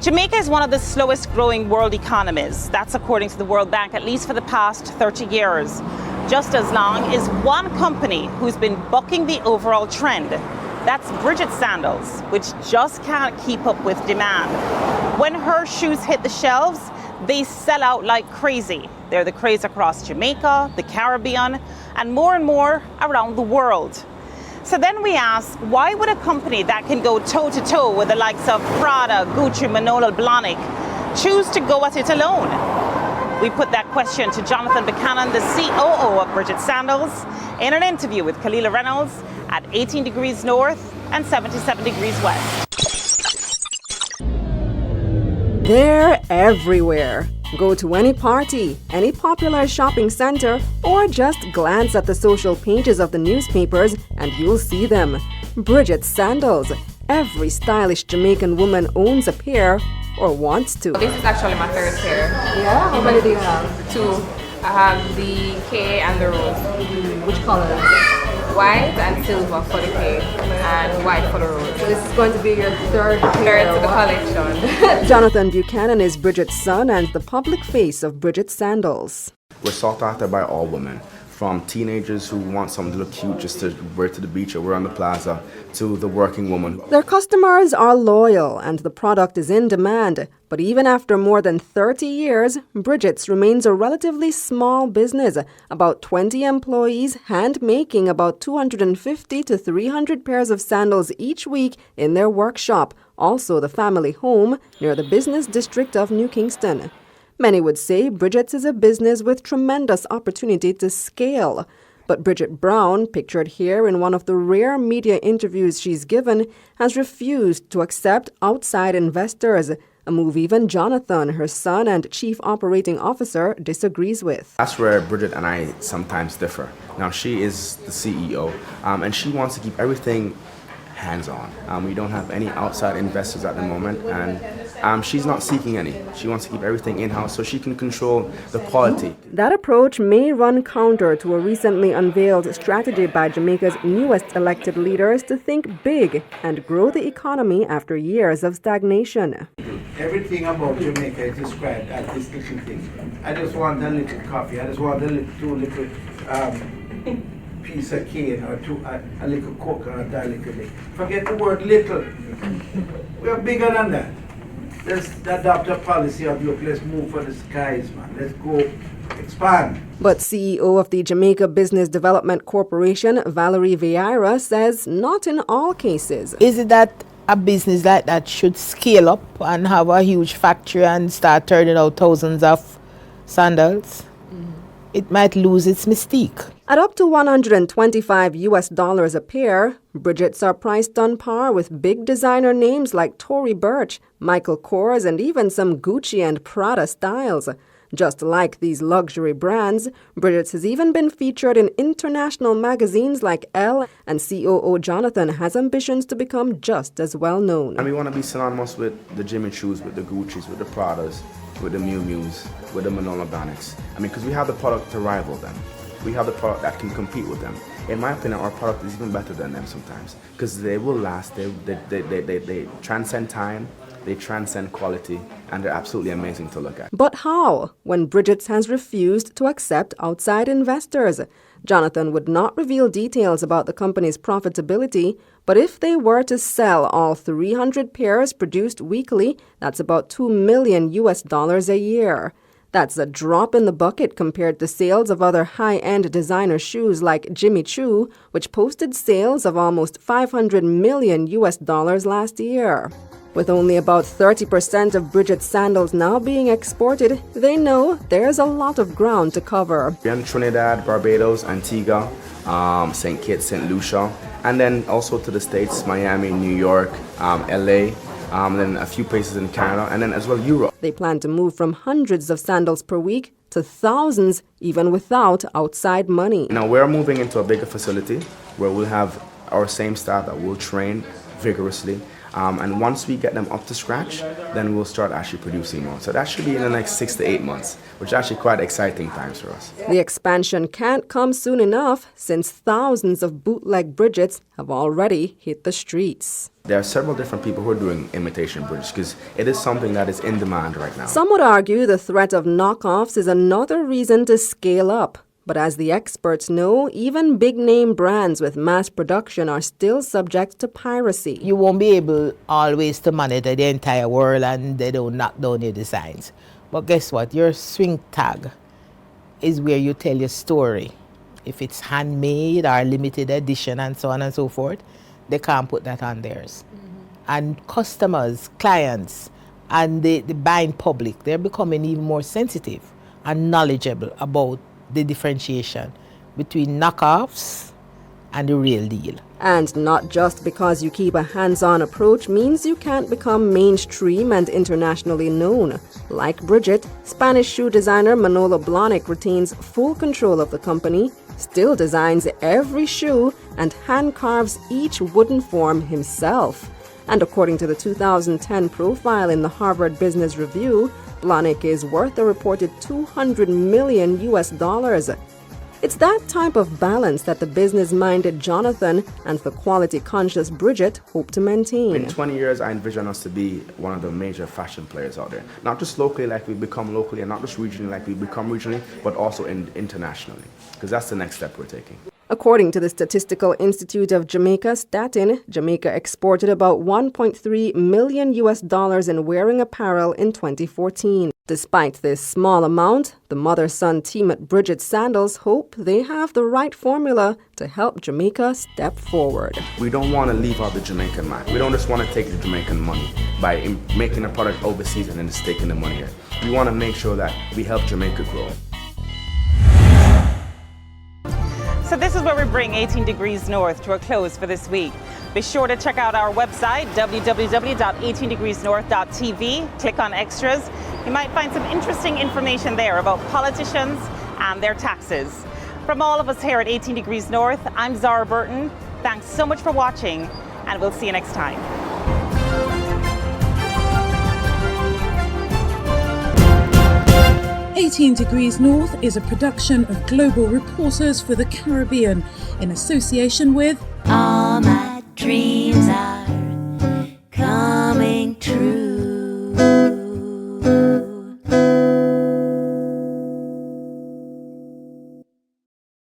Jamaica is one of the slowest growing world economies. That's according to the World Bank, at least for the past 30 years. Just as long is one company who's been bucking the overall trend. That's Bridget Sandals, which just can't keep up with demand. When her shoes hit the shelves, they sell out like crazy. They're the craze across Jamaica, the Caribbean, and more around the world. So then we ask, why would a company that can go toe-to-toe with the likes of Prada, Gucci, Manolo, Blahnik choose to go at it alone? We put that question to Jonathan Buchanan, the COO of Bridget Sandals, in an interview with Kalila Reynolds at 18 degrees north and 77 degrees west. They're everywhere. Go to any party, any popular shopping center, or just glance at the social pages of the newspapers and you'll see them. Bridget Sandals. Every stylish Jamaican woman owns a pair or wants to. This is actually my third pair. Yeah? How many do you have? Two. I have the K and the rose. Which colors? White and silver for the K and white for the rose. So this is going to be your third pair. Third to the collection. Jonathan Buchanan is Bridget's son and the public face of Bridget Sandals. We're sought after by all women, from teenagers who want something to look cute just to wear to the beach or wear on the plaza, to the working woman. Their customers are loyal and the product is in demand. But even after more than 30 years, Bridget's remains a relatively small business, about 20 employees hand-making about 250 to 300 pairs of sandals each week in their workshop, also the family home near the business district of New Kingston. Many would say Bridget's is a business with tremendous opportunity to scale. But Bridget Brown, pictured here in one of the rare media interviews she's given, has refused to accept outside investors, a move even Jonathan, her son and chief operating officer, disagrees with. That's where Bridget and I sometimes differ. Now, she is the CEO, and she wants to keep everything hands-on. We don't have any outside investors at the moment, and she's not seeking any. She wants to keep everything in-house so she can control the quality. That approach may run counter to a recently unveiled strategy by Jamaica's newest elected leaders to think big and grow the economy after years of stagnation. Everything about Jamaica is described as this little thing. I just want a little coffee. I just want two little piece of cane or a little coconut or a little bit. Forget the word little. We are bigger than that. Let's adopt a policy of, look, let's move for the skies, man. Let's go expand. But CEO of the Jamaica Business Development Corporation, Valerie Vieira, says not in all cases. Is it that a business like that should scale up and have a huge factory and start turning out thousands of sandals? It might lose its mystique. At up to $125 a pair, Bridget's are priced on par with big designer names like Tory, Burch, Michael Kors, and even some Gucci and Prada styles. Just like these luxury brands, Bridget's has even been featured in international magazines like Elle, and COO Jonathan has ambitions to become just as well known. And we want to be synonymous with the Jimmy Choos, with the Gucci's, with the Pradas, with the Miu Miu's, with the Manolo Blahniks. because we have the product to rival them. We have the product that can compete with them. In my opinion, our product is even better than them sometimes because they will last. They transcend time, they transcend quality, and they're absolutely amazing to look at. But how, when Bridget's has refused to accept outside investors? Jonathan would not reveal details about the company's profitability, but if they were to sell all 300 pairs produced weekly, that's about $2 million a year. That's a drop in the bucket compared to sales of other high-end designer shoes like Jimmy Choo, which posted sales of almost $500 million last year. With only about 30% of Bridget Sandals now being exported, they know there's a lot of ground to cover. We're in Trinidad, Barbados, Antigua, St. Kitts, St. Lucia, and then also to the States, Miami, New York, LA, and then a few places in Canada, and then as well Europe. They plan to move from hundreds of sandals per week to thousands, even without outside money. Now we're moving into a bigger facility where we'll have our same staff that will train vigorously. And once we get them up to scratch, then we'll start actually producing more. So that should be in the next 6 to 8 months, which is actually quite exciting times for us. The expansion can't come soon enough since thousands of bootleg Bridgets have already hit the streets. There are several different people who are doing imitation Bridgets because it is something that is in demand right now. Some would argue the threat of knockoffs is another reason to scale up. But as the experts know, even big-name brands with mass production are still subject to piracy. You won't be able always to monitor the entire world and they don't knock down your designs. But guess what? Your swing tag is where you tell your story. If it's handmade or limited edition and so on and so forth, they can't put that on theirs. And customers, clients, and the buying public, they're becoming even more sensitive and knowledgeable about the differentiation between knockoffs and the real deal. And not just because you keep a hands-on approach means you can't become mainstream and internationally known. Like Bridget, Spanish shoe designer Manolo Blahnik retains full control of the company, still designs every shoe, and hand-carves each wooden form himself. And according to the 2010 profile in the Harvard Business Review, Blahnik is worth a reported $200 million. It's that type of balance that the business-minded Jonathan and the quality-conscious Bridget hope to maintain. In 20 years, I envision us to be one of the major fashion players out there. Not just locally like we become locally, and not just regionally like we become regionally, but also internationally, because that's the next step we're taking. According to the Statistical Institute of Jamaica, Statin, Jamaica exported about $1.3 million in wearing apparel in 2014. Despite this small amount, the mother-son team at Bridget Sandals hope they have the right formula to help Jamaica step forward. We don't want to leave out the Jamaican man. We don't just want to take the Jamaican money by making a product overseas and then just taking the money here. We want to make sure that we help Jamaica grow. So this is where we bring 18 Degrees North to a close for this week. Be sure to check out our website, www.18degreesnorth.tv. Click on extras. You might find some interesting information there about politicians and their taxes. From all of us here at 18 Degrees North, I'm Zara Burton. Thanks so much for watching, and we'll see you next time. 18 Degrees North is a production of Global Reporters for the Caribbean in association with All my dreams are